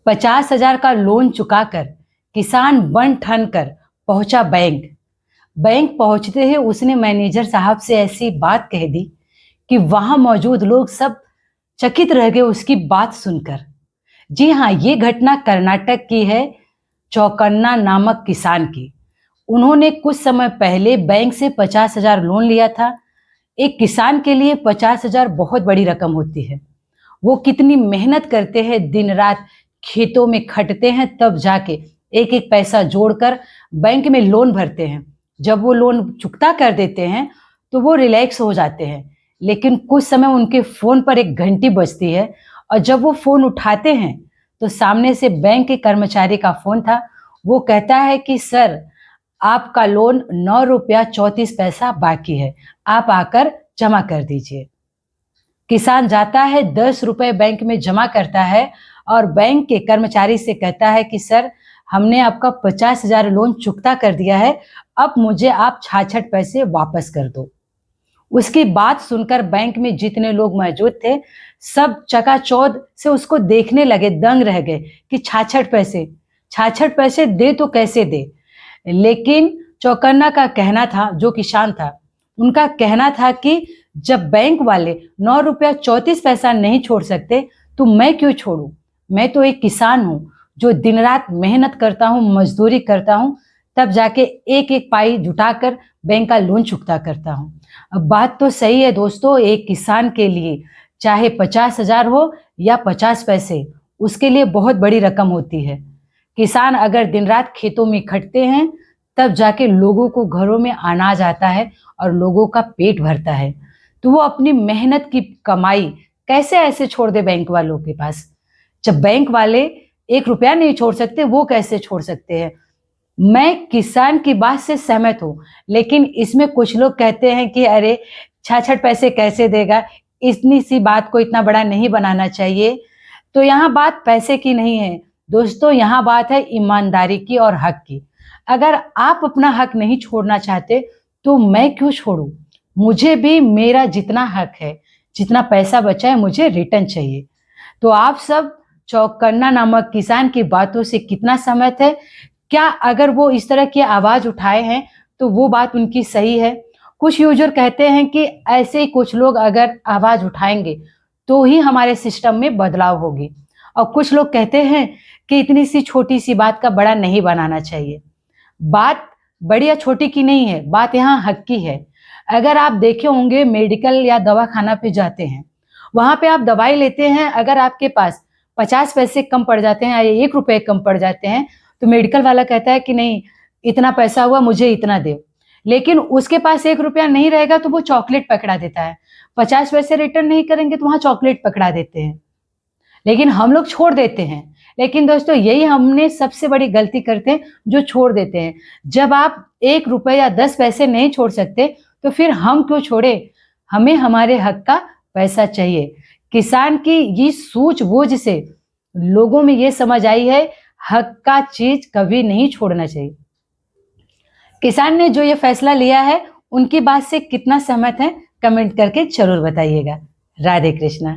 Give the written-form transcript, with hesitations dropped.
50,000 का लोन चुकाकर किसान बन ठन कर पहुंचा बैंक। बैंक पहुंचते ही उसने मैनेजर साहब से ऐसी बात कह दी कि वहां मौजूद लोग सब चकित रह गए उसकी बात सुनकर। जी हाँ, ये घटना कर्नाटक की है, चौकन्ना नामक किसान की। उन्होंने कुछ समय पहले बैंक से 50,000 लोन लिया था। एक किसान के लिए 50,000 बहुत बड़ी रकम होती है। वो कितनी मेहनत करते हैं, दिन रात खेतों में खटते हैं, तब जाके एक एक पैसा जोड़कर बैंक में लोन भरते हैं। जब वो लोन चुकता कर देते हैं तो वो रिलैक्स हो जाते हैं। लेकिन कुछ समय उनके फोन पर एक घंटी बजती है और जब वो फोन उठाते हैं तो सामने से बैंक के कर्मचारी का फोन था। वो कहता है कि सर, आपका लोन 9 रुपया 34 पैसा बाकी है, आप आकर जमा कर दीजिए। किसान जाता है, 10 रुपए बैंक में जमा करता है और बैंक के कर्मचारी से कहता है कि सर, हमने आपका 50,000 लोन चुकता कर दिया है, अब मुझे आप 66 पैसे वापस कर दो। उसकी बात सुनकर बैंक में जितने लोग मौजूद थे सब चकाचौंध से उसको देखने लगे, दंग रह गए कि 66 पैसे दे तो कैसे दे। लेकिन चौकन्ना का कहना था, जो किसान था, उनका कहना था कि जब बैंक वाले 9 रुपया 34 पैसा नहीं छोड़ सकते तो मैं क्यों छोड़ूं। मैं तो एक किसान हूं जो दिन रात मेहनत करता हूं, मजदूरी करता हूं, तब जाके एक एक पाई जुटाकर बैंक का लोन चुकता करता हूं। अब बात तो सही है दोस्तों, एक किसान के लिए चाहे 50,000 हो या 50 पैसे, उसके लिए बहुत बड़ी रकम होती है। किसान अगर दिन रात खेतों में खटते हैं तब जाके लोगों को घरों में अनाज आता है और लोगों का पेट भरता है। तो वो अपनी मेहनत की कमाई कैसे ऐसे छोड़ दे बैंक वालों के पास। जब बैंक वाले 1 रुपया नहीं छोड़ सकते, वो कैसे छोड़ सकते हैं। मैं किसान की बात से सहमत हूँ, लेकिन इसमें कुछ लोग कहते हैं कि अरे 66 पैसे कैसे देगा, इतनी सी बात को इतना बड़ा नहीं बनाना चाहिए। तो यहाँ बात पैसे की नहीं है दोस्तों, यहाँ बात है ईमानदारी की और हक की। अगर आप अपना हक नहीं छोड़ना चाहते तो मैं क्यों छोड़ूं। मुझे भी मेरा जितना हक है, जितना पैसा बचा है, मुझे रिटर्न चाहिए। तो आप सब चौकन्ना नामक किसान की बातों से कितना सहमत है? क्या अगर वो इस तरह की आवाज उठाए हैं तो वो बात उनकी सही है? कुछ यूजर कहते हैं कि ऐसे ही कुछ लोग अगर आवाज उठाएंगे तो ही हमारे सिस्टम में बदलाव होगी, और कुछ लोग कहते हैं कि इतनी सी छोटी सी बात का बड़ा नहीं बनाना चाहिए। बात बड़ी या छोटी की नहीं है, बात यहाँ हक की है। अगर आप देखे होंगे, मेडिकल या दवाखाना पे जाते हैं, वहां पे आप दवाई लेते हैं, अगर आपके पास 50 पैसे कम पड़ जाते हैं या 1 रुपए कम पड़ जाते हैं तो मेडिकल वाला कहता है कि नहीं, इतना पैसा हुआ, मुझे इतना दे। लेकिन उसके पास 1 रुपया नहीं रहेगा तो वो चॉकलेट पकड़ा देता है। 50 पैसे रिटर्न नहीं करेंगे तो वहां चॉकलेट पकड़ा देते हैं। लेकिन हम लोग छोड़ देते हैं। लेकिन दोस्तों, यही हमने सबसे बड़ी गलती करते हैं, जो छोड़ देते हैं। जब आप 1 रुपए या 10 पैसे नहीं छोड़ सकते तो फिर हम क्यों छोड़े। हमें हमारे हक का पैसा चाहिए। किसान की ये सूझबूझ से लोगों में ये समझ आई है, हक का चीज कभी नहीं छोड़ना चाहिए। किसान ने जो ये फैसला लिया है, उनकी बात से कितना सहमत है, कमेंट करके जरूर बताइएगा। राधे कृष्णा।